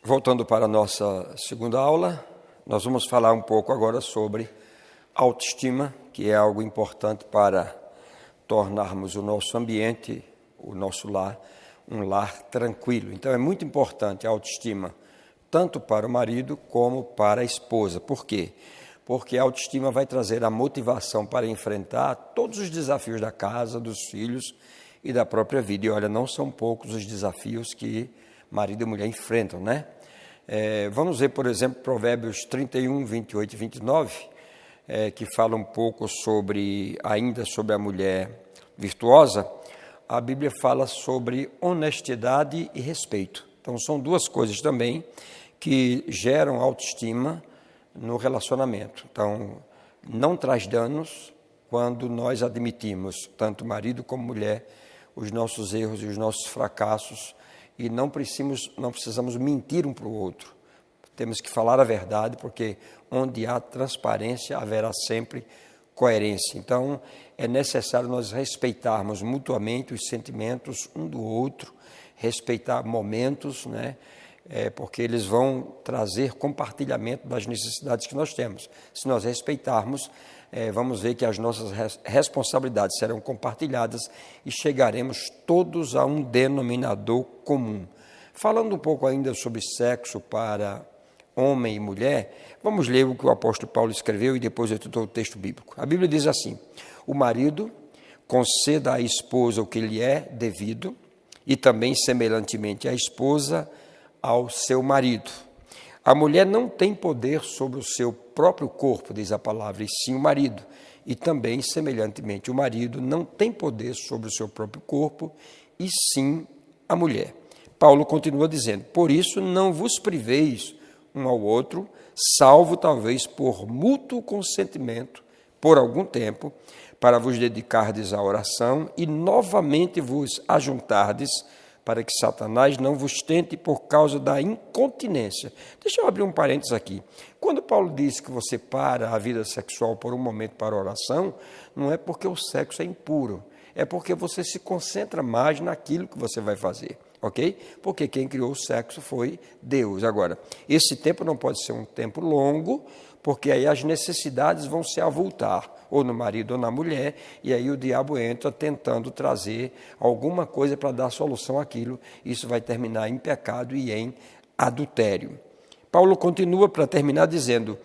Voltando para a nossa segunda aula, nós vamos falar um pouco agora sobre autoestima, que é algo importante para tornarmos o nosso ambiente, o nosso lar, um lar tranquilo. Então é muito importante a autoestima, tanto para o marido como para a esposa. Por quê? Porque a autoestima vai trazer a motivação para enfrentar todos os desafios da casa, dos filhos e da própria vida. E olha, não são poucos os desafios que marido e mulher enfrentam, né? Vamos ver, por exemplo, Provérbios 31, 28 e 29, que fala um pouco ainda sobre a mulher virtuosa. A Bíblia fala sobre honestidade e respeito. Então, são duas coisas também que geram autoestima no relacionamento. Então, não traz danos quando nós admitimos, tanto marido como mulher, os nossos erros e os nossos fracassos, e não precisamos mentir um para o outro. Temos que falar a verdade, porque onde há transparência, haverá sempre coerência. Então, é necessário nós respeitarmos mutuamente os sentimentos um do outro, respeitar momentos, né? Porque eles vão trazer compartilhamento das necessidades que nós temos. Se nós respeitarmos, vamos ver que as nossas responsabilidades serão compartilhadas e chegaremos todos a um denominador comum. Falando um pouco ainda sobre sexo para homem e mulher, vamos ler o que o apóstolo Paulo escreveu e depois eu dou o texto bíblico. A Bíblia diz assim: o marido conceda à esposa o que lhe é devido e também, semelhantemente, a esposa ao seu marido. A mulher não tem poder sobre o seu próprio corpo, diz a palavra, e sim o marido. E também, semelhantemente, o marido não tem poder sobre o seu próprio corpo, e sim a mulher. Paulo continua dizendo: por isso não vos priveis um ao outro, salvo talvez por mútuo consentimento, por algum tempo, para vos dedicardes à oração e novamente vos ajuntardes, para que Satanás não vos tente por causa da incontinência. Deixa eu abrir um parênteses aqui. Quando Paulo diz que você para a vida sexual por um momento para oração, não é porque o sexo é impuro, é porque você se concentra mais naquilo que você vai fazer, ok? Porque quem criou o sexo foi Deus. Agora, esse tempo não pode ser um tempo longo, porque aí as necessidades vão se avultar, ou no marido ou na mulher, e aí o diabo entra tentando trazer alguma coisa para dar solução àquilo. Isso vai terminar em pecado e em adultério. Paulo continua para terminar dizendo: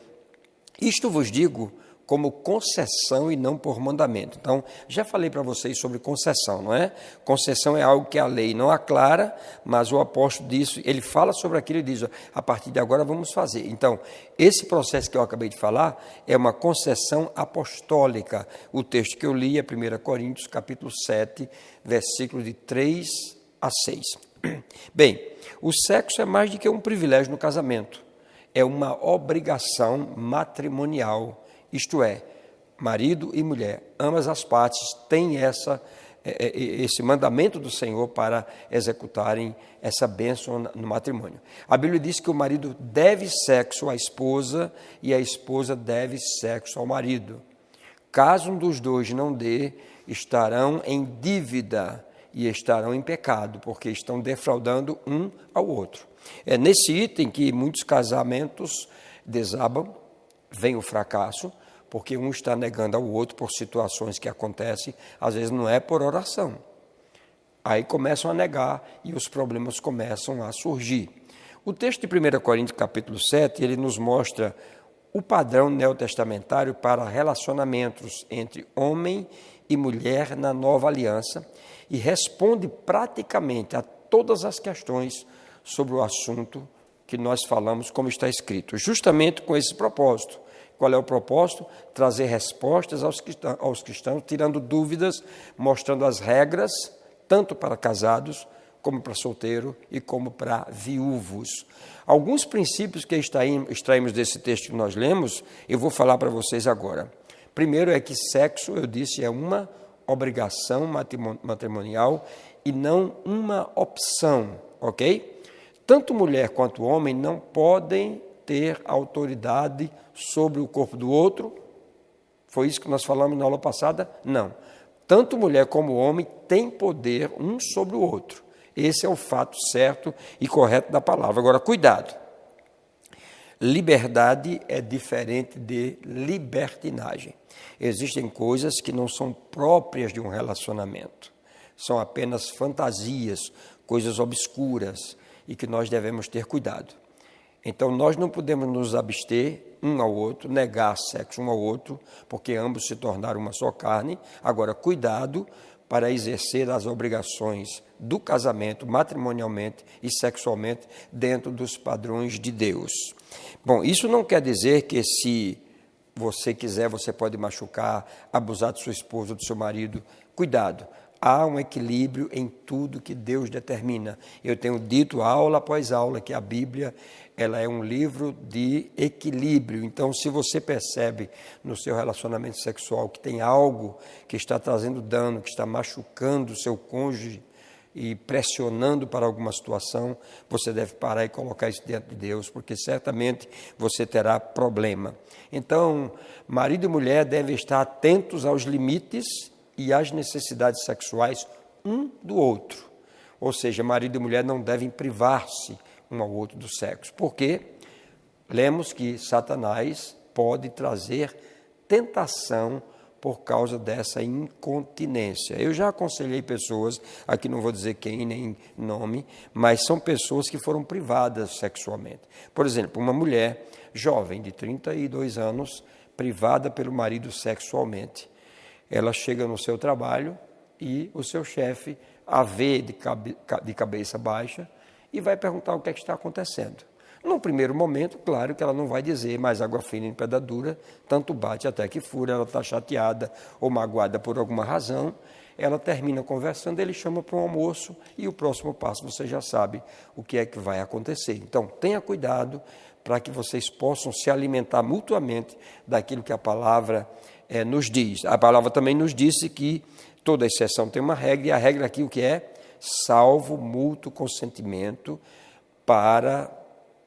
isto vos digo como concessão e não por mandamento. Então, já falei para vocês sobre concessão, não é? Concessão é algo que a lei não aclara, mas o apóstolo diz, ele fala sobre aquilo e diz: a partir de agora vamos fazer. Então, esse processo que eu acabei de falar é uma concessão apostólica. O texto que eu li é 1 Coríntios, capítulo 7, versículos de 3 a 6. Bem, o sexo é mais do que um privilégio no casamento. É uma obrigação matrimonial. Isto é, marido e mulher, ambas as partes têm esse mandamento do Senhor para executarem essa bênção no matrimônio. A Bíblia diz que o marido deve sexo à esposa e a esposa deve sexo ao marido. Caso um dos dois não dê, estarão em dívida e estarão em pecado, porque estão defraudando um ao outro. É nesse item que muitos casamentos desabam, vem o fracasso, porque um está negando ao outro por situações que acontecem, às vezes não é por oração. Aí começam a negar e os problemas começam a surgir. O texto de 1 Coríntios, capítulo 7, ele nos mostra o padrão neotestamentário para relacionamentos entre homem e mulher na nova aliança e responde praticamente a todas as questões sobre o assunto que nós falamos, como está escrito, justamente com esse propósito. Qual é o propósito? Trazer respostas aos cristãos, tirando dúvidas, mostrando as regras, tanto para casados, como para solteiro e como para viúvos. Alguns princípios que extraímos desse texto que nós lemos, eu vou falar para vocês agora. Primeiro é que sexo, eu disse, é uma obrigação matrimonial e não uma opção, ok? Tanto mulher quanto homem não podem ter autoridade sobre o corpo do outro. Foi isso que nós falamos na aula passada? Não. Tanto mulher como homem têm poder um sobre o outro. Esse é o fato certo e correto da palavra. Agora, cuidado. Liberdade é diferente de libertinagem. Existem coisas que não são próprias de um relacionamento. São apenas fantasias, coisas obscuras e que nós devemos ter cuidado. Então, nós não podemos nos abster um ao outro, negar sexo um ao outro, porque ambos se tornaram uma só carne. Agora, cuidado para exercer as obrigações do casamento, matrimonialmente e sexualmente, dentro dos padrões de Deus. Bom, isso não quer dizer que se você quiser, você pode machucar, abusar de sua esposa ou do seu marido. Cuidado. Há um equilíbrio em tudo que Deus determina. Eu tenho dito aula após aula que a Bíblia ela é um livro de equilíbrio. Então, se você percebe no seu relacionamento sexual que tem algo que está trazendo dano, que está machucando o seu cônjuge e pressionando para alguma situação, você deve parar e colocar isso diante de Deus, porque certamente você terá problema. Então, marido e mulher devem estar atentos aos limites e às necessidades sexuais um do outro. Ou seja, marido e mulher não devem privar-se um ao outro do sexo. Porque lemos que Satanás pode trazer tentação por causa dessa incontinência. Eu já aconselhei pessoas, aqui não vou dizer quem nem nome, mas são pessoas que foram privadas sexualmente. Por exemplo, uma mulher jovem de 32 anos, privada pelo marido sexualmente. Ela chega no seu trabalho e o seu chefe a vê de cabeça baixa e vai perguntar o que é que está acontecendo. Num primeiro momento, claro que ela não vai dizer, mas água fina em pedra dura, tanto bate até que fura, ela está chateada ou magoada por alguma razão, ela termina conversando, ele chama para um almoço e o próximo passo você já sabe o que é que vai acontecer. Então, tenha cuidado para que vocês possam se alimentar mutuamente daquilo que a palavra nos diz. A palavra também nos disse que toda exceção tem uma regra, e a regra aqui o que é? Salvo mútuo consentimento para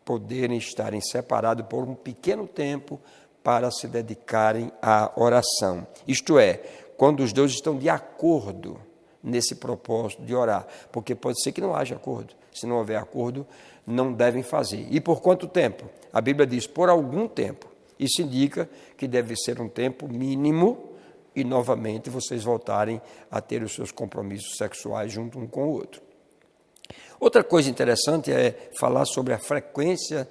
poderem estarem separados por um pequeno tempo para se dedicarem à oração. Isto é, quando os dois estão de acordo nesse propósito de orar, porque pode ser que não haja acordo. Se não houver acordo, não devem fazer. E por quanto tempo? A Bíblia diz, por algum tempo. Isso indica que deve ser um tempo mínimo e, novamente, vocês voltarem a ter os seus compromissos sexuais junto um com o outro. Outra coisa interessante é falar sobre a frequência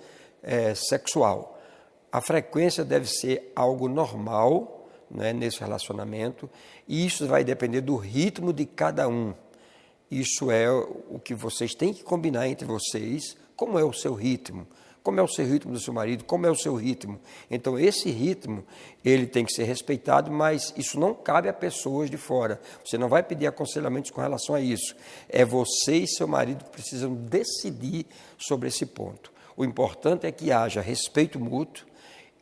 sexual. A frequência deve ser algo normal, né, nesse relacionamento, e isso vai depender do ritmo de cada um. Isso é o que vocês têm que combinar entre vocês, como é o seu ritmo. Como é o seu ritmo do seu marido? Como é o seu ritmo? Então, esse ritmo, ele tem que ser respeitado, mas isso não cabe a pessoas de fora. Você não vai pedir aconselhamentos com relação a isso. É você e seu marido que precisam decidir sobre esse ponto. O importante é que haja respeito mútuo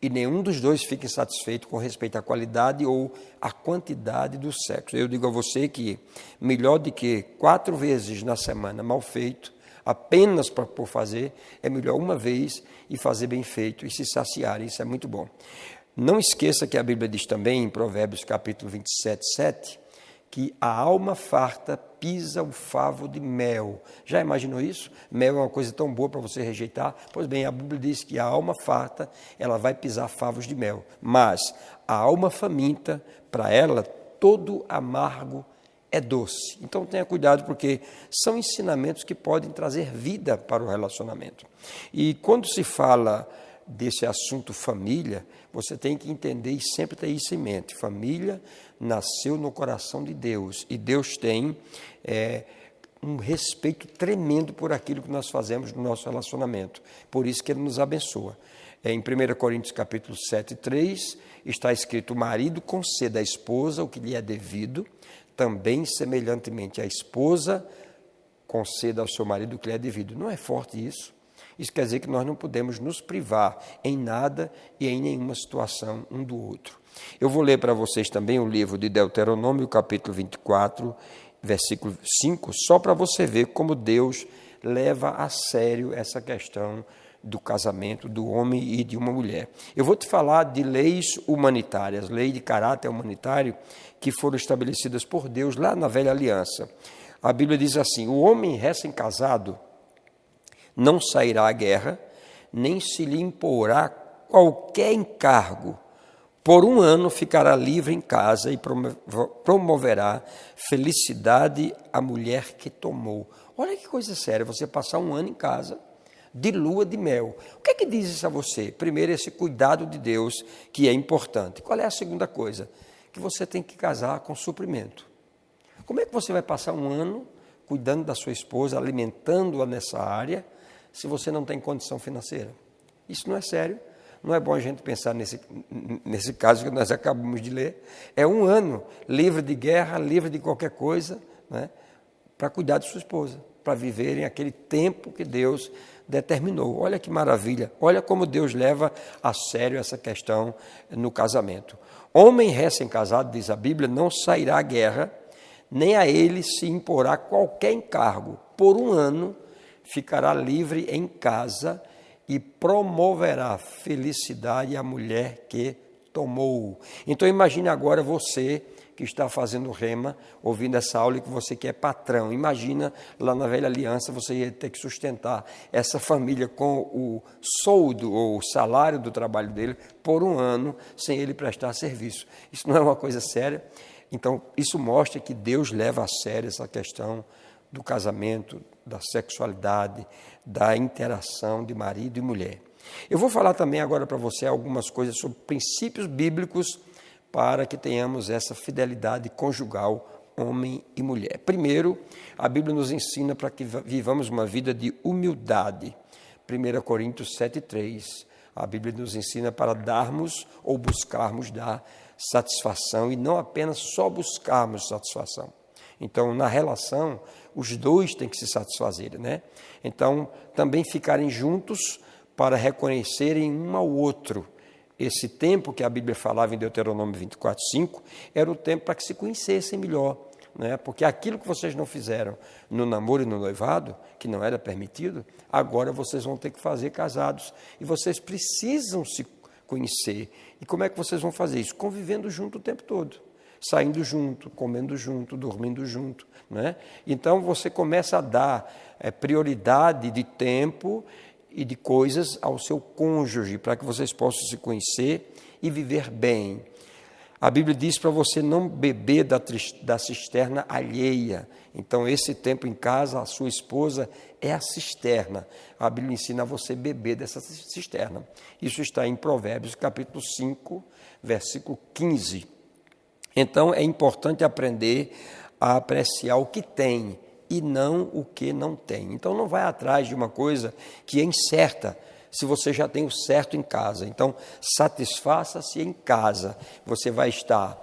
e nenhum dos dois fique insatisfeito com respeito à qualidade ou à quantidade do sexo. Eu digo a você que melhor do que 4 vezes na semana mal feito, apenas por fazer, é melhor uma vez e fazer bem feito e se saciar, isso é muito bom. Não esqueça que a Bíblia diz também, em Provérbios capítulo 27, 7, que a alma farta pisa o favo de mel. Já imaginou isso? Mel é uma coisa tão boa para você rejeitar? Pois bem, a Bíblia diz que a alma farta, ela vai pisar favos de mel, mas a alma faminta, para ela, todo amargo é doce. Então tenha cuidado, porque são ensinamentos que podem trazer vida para o relacionamento. E quando se fala desse assunto família, você tem que entender e sempre ter isso em mente. Família nasceu no coração de Deus, e Deus tem um respeito tremendo por aquilo que nós fazemos no nosso relacionamento. Por isso que Ele nos abençoa. Em 1 Coríntios capítulo 7, 3, está escrito: o marido conceda à esposa o que lhe é devido, também, semelhantemente, a esposa conceda ao seu marido o que lhe é devido. Não é forte isso? Isso quer dizer que nós não podemos nos privar em nada e em nenhuma situação um do outro. Eu vou ler para vocês também o livro de Deuteronômio, capítulo 24, versículo 5, só para você ver como Deus leva a sério essa questão do casamento do homem e de uma mulher. Eu vou te falar de leis humanitárias, leis de caráter humanitário que foram estabelecidas por Deus lá na Velha Aliança. A Bíblia diz assim: o homem recém-casado não sairá à guerra, nem se lhe imporá qualquer encargo. Por 1 ano ficará livre em casa e promoverá felicidade à mulher que tomou. Olha que coisa séria, você passar 1 ano em casa, de lua de mel. O que é que diz isso a você? Primeiro, esse cuidado de Deus, que é importante. Qual é a segunda coisa? Que você tem que casar com suprimento. Como é que você vai passar 1 ano cuidando da sua esposa, alimentando-a nessa área, se você não tem condição financeira? Isso não é sério. Não é bom a gente pensar nesse caso que nós acabamos de ler. É 1 ano livre de guerra, livre de qualquer coisa, né, para cuidar de sua esposa, para viverem aquele tempo que Deus determinou. Olha que maravilha, olha como Deus leva a sério essa questão no casamento. Homem recém-casado, diz a Bíblia, não sairá à guerra, nem a ele se imporá qualquer encargo. Por 1 ano ficará livre em casa e promoverá felicidade à mulher que tomou. Então imagine agora você que está fazendo rema, ouvindo essa aula e que você que é patrão. Imagina lá na velha aliança você ia ter que sustentar essa família com o soldo ou o salário do trabalho dele por 1 ano sem ele prestar serviço. Isso não é uma coisa séria? Então isso mostra que Deus leva a sério essa questão do casamento, da sexualidade, da interação de marido e mulher. Eu vou falar também agora para você algumas coisas sobre princípios bíblicos para que tenhamos essa fidelidade conjugal, homem e mulher. Primeiro, a Bíblia nos ensina para que vivamos uma vida de humildade. 1 Coríntios 7,3. A Bíblia nos ensina para darmos ou buscarmos dar satisfação e não apenas só buscarmos satisfação. Então, na relação, os dois têm que se satisfazer, né? Então, também ficarem juntos para reconhecerem um ao outro. Esse tempo que a Bíblia falava em Deuteronômio 24:5 era o tempo para que se conhecessem melhor, né? Porque aquilo que vocês não fizeram no namoro e no noivado, que não era permitido, agora vocês vão ter que fazer casados. E vocês precisam se conhecer. E como é que vocês vão fazer isso? Convivendo junto o tempo todo. Saindo junto, comendo junto, dormindo junto, né? Então você começa a dar prioridade de tempo e de coisas ao seu cônjuge, para que vocês possam se conhecer e viver bem. A Bíblia diz para você não beber da cisterna alheia. Então esse tempo em casa, a sua esposa é a cisterna. A Bíblia ensina a você beber dessa cisterna. Isso está em Provérbios capítulo 5, versículo 15. Então, é importante aprender a apreciar o que tem e não o que não tem. Então, não vai atrás de uma coisa que é incerta, se você já tem o certo em casa. Então, satisfaça-se em casa. Você vai estar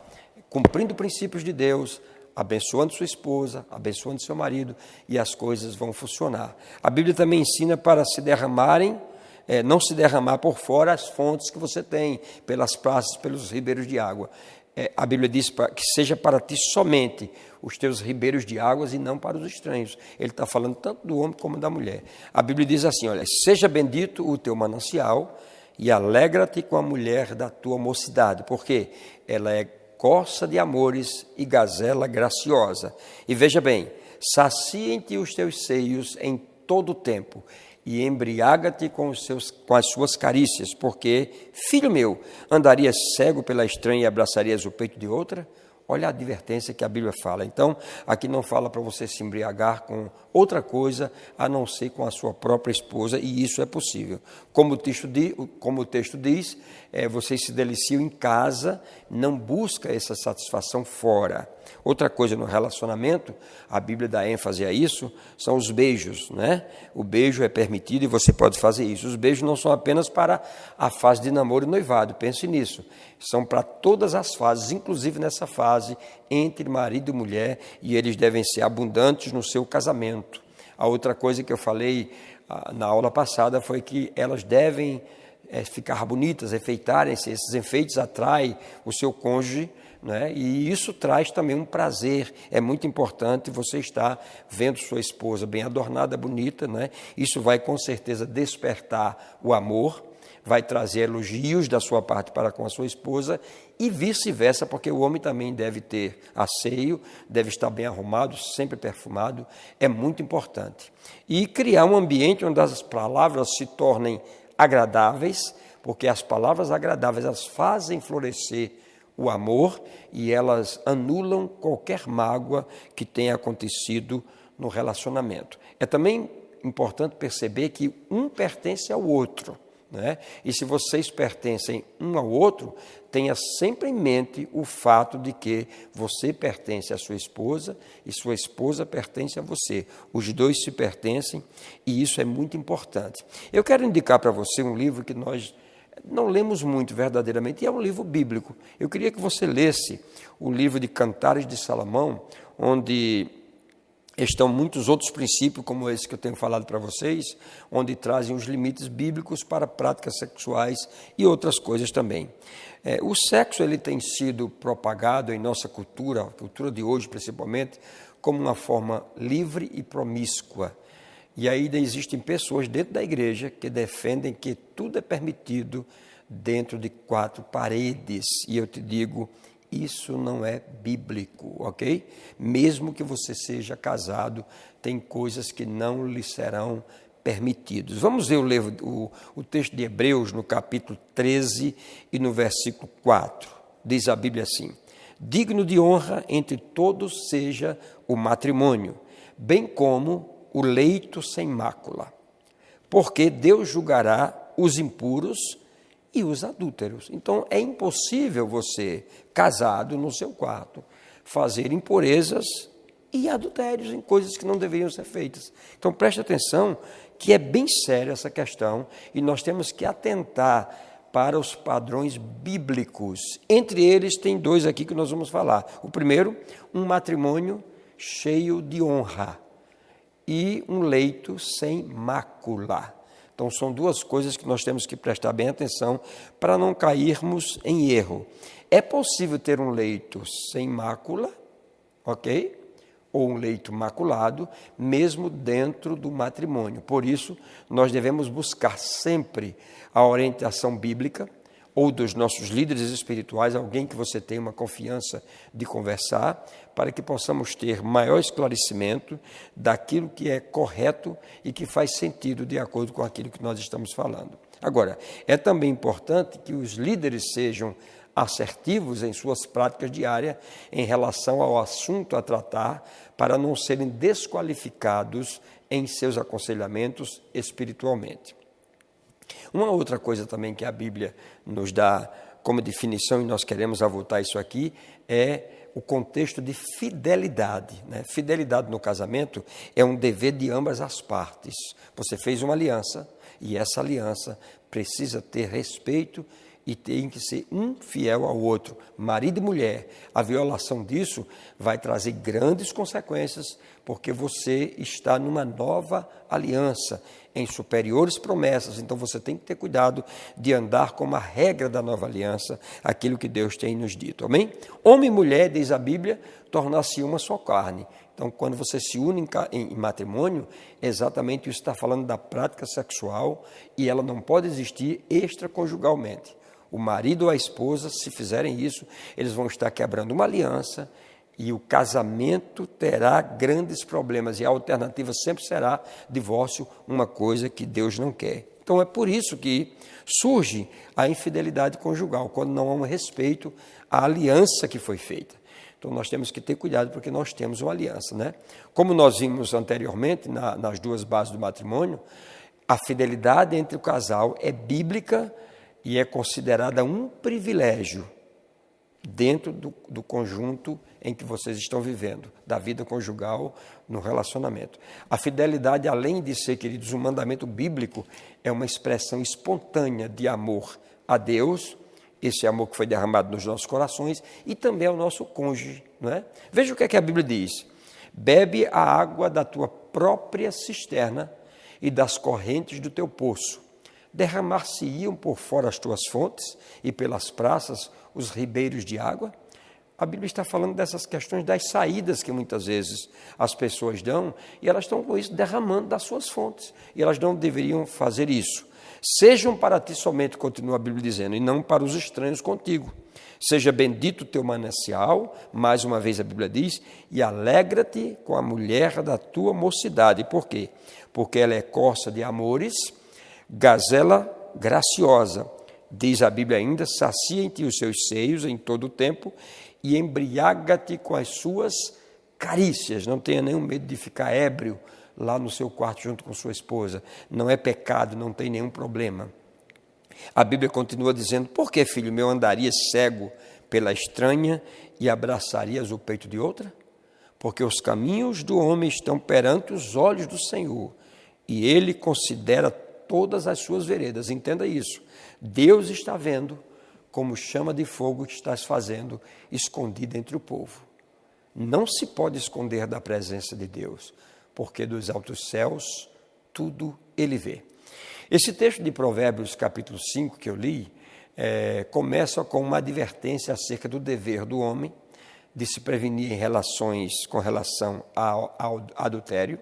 cumprindo princípios de Deus, abençoando sua esposa, abençoando seu marido, e as coisas vão funcionar. A Bíblia também ensina para se derramarem, não se derramar por fora as fontes que você tem, pelas praças, pelos ribeiros de água. A Bíblia diz que seja para ti somente os teus ribeiros de águas e não para os estranhos. Ele está falando tanto do homem como da mulher. A Bíblia diz assim, olha, seja bendito o teu manancial e alegra-te com a mulher da tua mocidade, porque ela é corça de amores e gazela graciosa. E veja bem, saciem-te os teus seios em todo o tempo e embriaga-te com as suas carícias, porque, filho meu, andarias cego pela estranha e abraçarias o peito de outra? Olha a advertência que a Bíblia fala. Então, aqui não fala para você se embriagar com outra coisa, a não ser com a sua própria esposa, e isso é possível. Como o texto diz, vocês se deliciam em casa, não busca essa satisfação fora. Outra coisa no relacionamento, a Bíblia dá ênfase a isso, são os beijos, né? O beijo é permitido e você pode fazer isso. Os beijos não são apenas para a fase de namoro e noivado, pense nisso. São para todas as fases, inclusive nessa fase entre marido e mulher, e eles devem ser abundantes no seu casamento. A outra coisa que eu falei na aula passada foi que elas devem ficar bonitas, enfeitarem-se. Esses enfeites atraem o seu cônjuge, né? E isso traz também um prazer. É muito importante você estar vendo sua esposa bem adornada, bonita, né? Isso vai com certeza despertar o amor, vai trazer elogios da sua parte para com a sua esposa e vice-versa, porque o homem também deve ter asseio, deve estar bem arrumado, sempre perfumado, é muito importante. E criar um ambiente onde as palavras se tornem agradáveis, porque as palavras agradáveis, elas fazem florescer o amor e elas anulam qualquer mágoa que tenha acontecido no relacionamento. É também importante perceber que um pertence ao outro, né? E se vocês pertencem um ao outro, tenha sempre em mente o fato de que você pertence à sua esposa e sua esposa pertence a você. Os dois se pertencem e isso é muito importante. Eu quero indicar para você um livro que nós não lemos muito verdadeiramente, e é um livro bíblico. Eu queria que você lesse o livro de Cantares de Salomão, onde estão muitos outros princípios, como esse que eu tenho falado para vocês, onde trazem os limites bíblicos para práticas sexuais e outras coisas também. O sexo ele tem sido propagado em nossa cultura, a cultura de hoje principalmente, como uma forma livre e promíscua. E ainda existem pessoas dentro da igreja que defendem que tudo é permitido dentro de 4 paredes. E eu te digo, isso não é bíblico, ok? Mesmo que você seja casado, tem coisas que não lhe serão permitidos. Vamos ver o texto de Hebreus, no capítulo 13 e no versículo 4. Diz a Bíblia assim: digno de honra entre todos seja o matrimônio, bem como o leito sem mácula, porque Deus julgará os impuros e os adúlteros. Então, é impossível você, casado no seu quarto, fazer impurezas e adultérios em coisas que não deveriam ser feitas. Então, preste atenção que é bem séria essa questão e nós temos que atentar para os padrões bíblicos. Entre eles, tem 2 aqui que nós vamos falar. O primeiro, um matrimônio cheio de honra e um leito sem mácula. Então, são 2 coisas que nós temos que prestar bem atenção para não cairmos em erro. É possível ter um leito sem mácula, ok? Ou um leito maculado, mesmo dentro do matrimônio. Por isso, nós devemos buscar sempre a orientação bíblica ou dos nossos líderes espirituais, alguém que você tenha uma confiança de conversar, para que possamos ter maior esclarecimento daquilo que é correto e que faz sentido de acordo com aquilo que nós estamos falando. Agora, é também importante que os líderes sejam assertivos em suas práticas diárias em relação ao assunto a tratar, para não serem desqualificados em seus aconselhamentos espiritualmente. Uma outra coisa também que a Bíblia nos dá como definição, e nós queremos avultar isso aqui, é o contexto de fidelidade, né? Fidelidade no casamento é um dever de ambas as partes. Você fez uma aliança e essa aliança precisa ter respeito e tem que ser um fiel ao outro, marido e mulher. A violação disso vai trazer grandes consequências, porque você está numa nova aliança, em superiores promessas. Então você tem que ter cuidado de andar como a regra da nova aliança, aquilo que Deus tem nos dito, amém? Homem e mulher, diz a Bíblia, tornar-se uma só carne. Então, quando você se une em matrimônio, exatamente isso está falando da prática sexual e ela não pode existir extraconjugalmente. O marido ou a esposa, se fizerem isso, eles vão estar quebrando uma aliança e o casamento terá grandes problemas. E a alternativa sempre será divórcio, uma coisa que Deus não quer. Então, é por isso que surge a infidelidade conjugal, quando não há um respeito à aliança que foi feita. Então, nós temos que ter cuidado, porque nós temos uma aliança, né? Como nós vimos anteriormente, nas 2 bases do matrimônio, a fidelidade entre o casal é bíblica e é considerada um privilégio dentro do conjunto em que vocês estão vivendo, da vida conjugal no relacionamento. A fidelidade, além de ser, queridos, um mandamento bíblico, é uma expressão espontânea de amor a Deus, esse amor que foi derramado nos nossos corações, e também ao nosso cônjuge, não é? Veja o que é que a Bíblia diz: bebe a água da tua própria cisterna e das correntes do teu poço. Derramar-se-iam por fora as tuas fontes e pelas praças os ribeiros de água. A Bíblia está falando dessas questões das saídas que muitas vezes as pessoas dão, e elas estão com isso derramando das suas fontes, e elas não deveriam fazer isso. Sejam para ti somente, continua a Bíblia dizendo, e não para os estranhos contigo. Seja bendito o teu manancial, mais uma vez a Bíblia diz, e alegra-te com a mulher da tua mocidade. Por quê? Porque ela é corça de amores, gazela graciosa. Diz a Bíblia ainda, sacia em ti os seus seios em todo o tempo e embriaga-te com as suas carícias. Não tenha nenhum medo de ficar ébrio lá no seu quarto junto com sua esposa. Não é pecado, não tem nenhum problema. A Bíblia continua dizendo, por que, filho meu, andarias cego pela estranha e abraçarias o peito de outra? Porque os caminhos do homem estão perante os olhos do Senhor, e Ele considera todas as suas veredas. Entenda isso. Deus está vendo como chama de fogo que estás fazendo escondida entre o povo. Não se pode esconder da presença de Deus, porque dos altos céus tudo Ele vê. Esse texto de Provérbios, capítulo 5, que eu li, começa com uma advertência acerca do dever do homem de se prevenir em relações com relação ao adultério,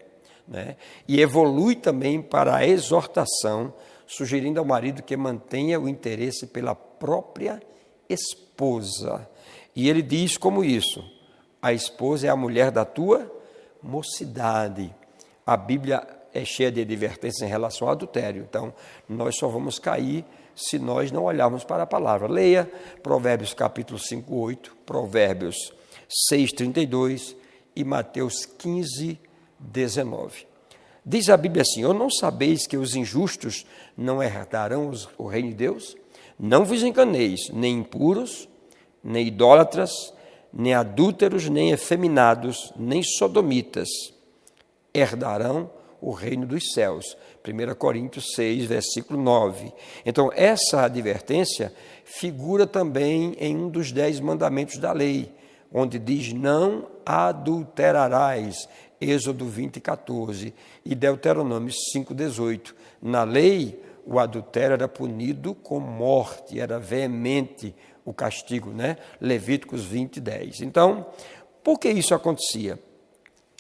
né? E evolui também para a exortação, sugerindo ao marido que mantenha o interesse pela própria esposa. E ele diz como isso, a esposa é a mulher da tua mocidade. A Bíblia é cheia de advertências em relação ao adultério. Então, nós só vamos cair se nós não olharmos para a palavra. Leia Provérbios capítulo 5, 8, Provérbios 6, 32 e Mateus 15, 19. Diz a Bíblia assim, ou não sabeis que os injustos não herdarão o reino de Deus? Não vos enganeis, nem impuros, nem idólatras, nem adúlteros, nem efeminados, nem sodomitas herdarão o reino dos céus. 1 Coríntios 6, versículo 9. Então, essa advertência figura também em um dos 10 mandamentos da lei, onde diz, não adulterarás, Êxodo 20, 14, e Deuteronômio 5, 18. Na lei, o adultério era punido com morte, era veemente o castigo, né? Levíticos 20, 10. Então, por que isso acontecia?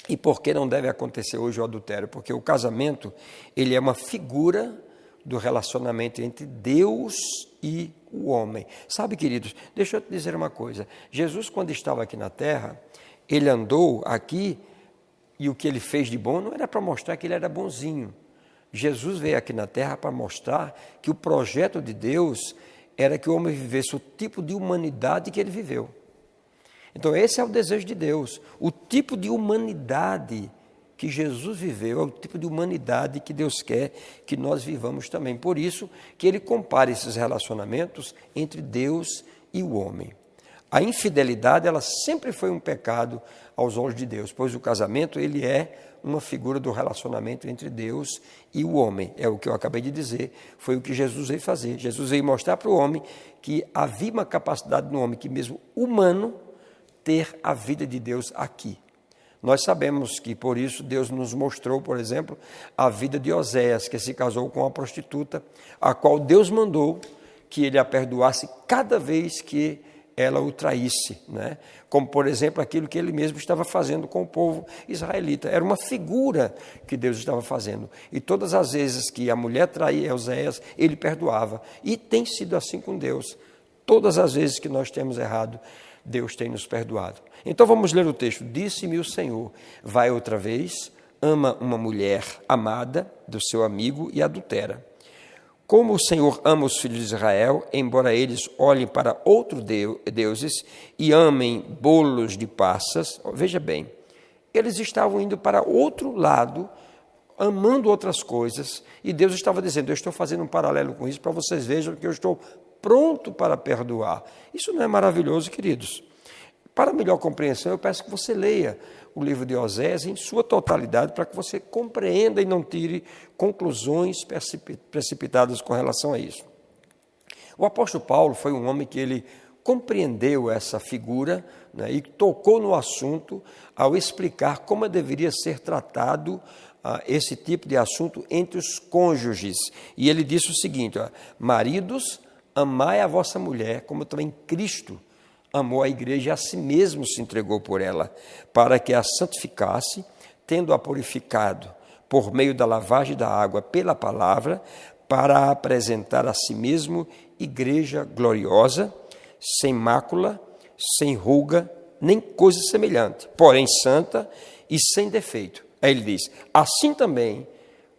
E por que não deve acontecer hoje o adultério? Porque o casamento, ele é uma figura do relacionamento entre Deus e o homem. Sabe, queridos, deixa eu te dizer uma coisa. Jesus, quando estava aqui na terra, ele andou aqui e o que ele fez de bom não era para mostrar que ele era bonzinho. Jesus veio aqui na terra para mostrar que o projeto de Deus era que o homem vivesse o tipo de humanidade que ele viveu. Então, esse é o desejo de Deus. O tipo de humanidade que Jesus viveu é o tipo de humanidade que Deus quer que nós vivamos também. Por isso que ele compara esses relacionamentos entre Deus e o homem. A infidelidade, ela sempre foi um pecado aos olhos de Deus, pois o casamento, ele é uma figura do relacionamento entre Deus e o homem. É o que eu acabei de dizer, foi o que Jesus veio fazer. Jesus veio mostrar para o homem que havia uma capacidade no homem, que mesmo humano, ter a vida de Deus aqui. Nós sabemos que, por isso, Deus nos mostrou, por exemplo, a vida de Oséias, que se casou com uma prostituta, a qual Deus mandou que ele a perdoasse cada vez que ela o traísse, né? Como, por exemplo, aquilo que ele mesmo estava fazendo com o povo israelita. Era uma figura que Deus estava fazendo. E todas as vezes que a mulher traía Oséias, ele perdoava. E tem sido assim com Deus. Todas as vezes que nós temos errado, Deus tem nos perdoado. Então vamos ler o texto. Disse-me o Senhor, vai outra vez, ama uma mulher amada do seu amigo e adultera. Como o Senhor ama os filhos de Israel, embora eles olhem para outros deuses e amem bolos de passas, veja bem, eles estavam indo para outro lado, amando outras coisas, e Deus estava dizendo, eu estou fazendo um paralelo com isso, para vocês vejam que eu estou pronto para perdoar. Isso não é maravilhoso, queridos? Para melhor compreensão, eu peço que você leia o livro de Oséias em sua totalidade, para que você compreenda e não tire conclusões precipitadas com relação a isso. O apóstolo Paulo foi um homem que ele compreendeu essa figura, né, e tocou no assunto ao explicar como deveria ser tratado esse tipo de assunto entre os cônjuges. E ele disse o seguinte, maridos, amai a vossa mulher, como também Cristo amou a igreja e a si mesmo se entregou por ela, para que a santificasse, tendo-a purificado por meio da lavagem da água pela palavra, para apresentar a si mesmo igreja gloriosa, sem mácula, sem ruga, nem coisa semelhante, porém santa e sem defeito. Aí ele diz, assim também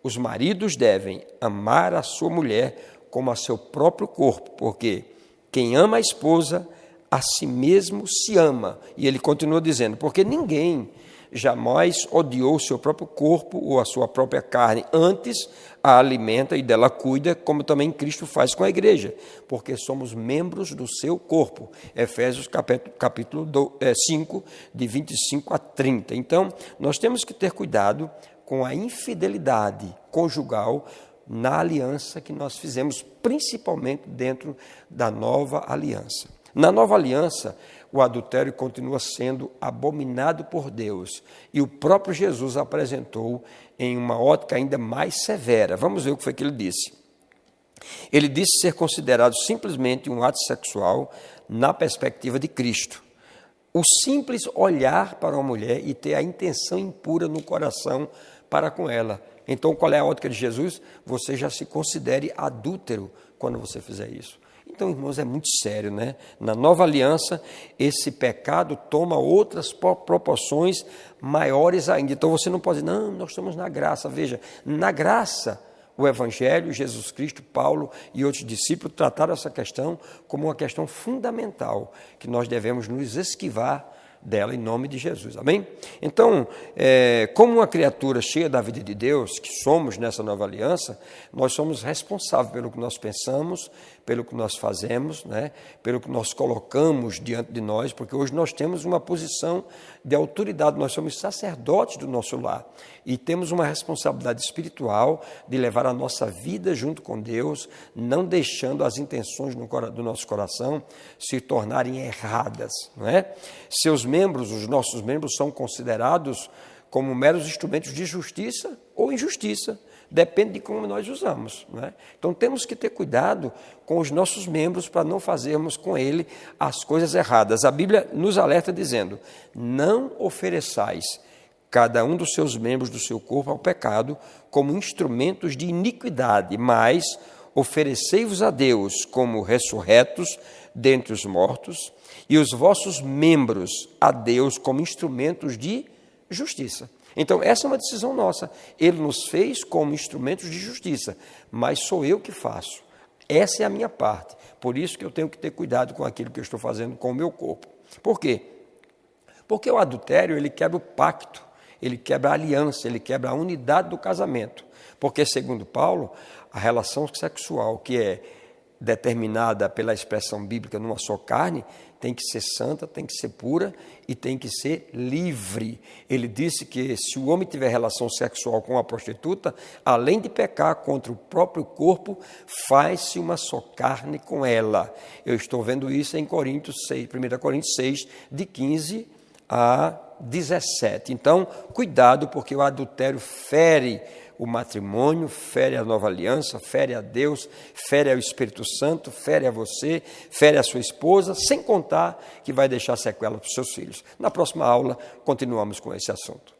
os maridos devem amar a sua mulher como a seu próprio corpo, porque quem ama a esposa, a si mesmo se ama. E ele continua dizendo, porque ninguém jamais odiou o seu próprio corpo ou a sua própria carne, antes a alimenta e dela cuida, como também Cristo faz com a igreja, porque somos membros do seu corpo. Efésios capítulo 5, de 25 a 30. Então, nós temos que ter cuidado com a infidelidade conjugal na aliança que nós fizemos, principalmente dentro da nova aliança. Na nova aliança, o adultério continua sendo abominado por Deus, e o próprio Jesus apresentou em uma ótica ainda mais severa. Vamos ver o que foi que ele disse. Ele disse ser considerado simplesmente um ato sexual na perspectiva de Cristo. O simples olhar para uma mulher e ter a intenção impura no coração para com ela. Então, qual é a ótica de Jesus? Você já se considere adúltero quando você fizer isso. Então, irmãos, é muito sério, né? Na nova aliança, esse pecado toma outras proporções maiores ainda. Então, você não pode dizer, não, nós estamos na graça. Veja, na graça, o Evangelho, Jesus Cristo, Paulo e outros discípulos trataram essa questão como uma questão fundamental, que nós devemos nos esquivar dela em nome de Jesus, amém? Então, como uma criatura cheia da vida de Deus, que somos nessa nova aliança, nós somos responsáveis pelo que nós pensamos, pelo que nós fazemos, né? Pelo que nós colocamos diante de nós, porque hoje nós temos uma posição de autoridade, nós somos sacerdotes do nosso lar e temos uma responsabilidade espiritual de levar a nossa vida junto com Deus, não deixando as intenções do nosso coração se tornarem erradas, não é? Seus membros, os nossos membros, são considerados como meros instrumentos de justiça ou injustiça, depende de como nós usamos, não é? Então temos que ter cuidado com os nossos membros para não fazermos com ele as coisas erradas. A Bíblia nos alerta dizendo, não ofereçais cada um dos seus membros do seu corpo ao pecado como instrumentos de iniquidade, mas oferecei-vos a Deus como ressurretos dentre os mortos e os vossos membros a Deus como instrumentos de justiça. Então, essa é uma decisão nossa. Ele nos fez como instrumentos de justiça, mas sou eu que faço. Essa é a minha parte. Por isso que eu tenho que ter cuidado com aquilo que eu estou fazendo com o meu corpo. Por quê? Porque o adultério, ele quebra o pacto, ele quebra a aliança, ele quebra a unidade do casamento. Porque, segundo Paulo, a relação sexual que é determinada pela expressão bíblica numa só carne, tem que ser santa, tem que ser pura e tem que ser livre. Ele disse que se o homem tiver relação sexual com a prostituta, além de pecar contra o próprio corpo, faz-se uma só carne com ela. Eu estou vendo isso em 1 Coríntios 6, de 15 a 17. Então, cuidado, porque o adultério fere o matrimônio, fere a nova aliança, fere a Deus, fere ao Espírito Santo, fere a você, fere a sua esposa, sem contar que vai deixar sequela para os seus filhos. Na próxima aula, continuamos com esse assunto.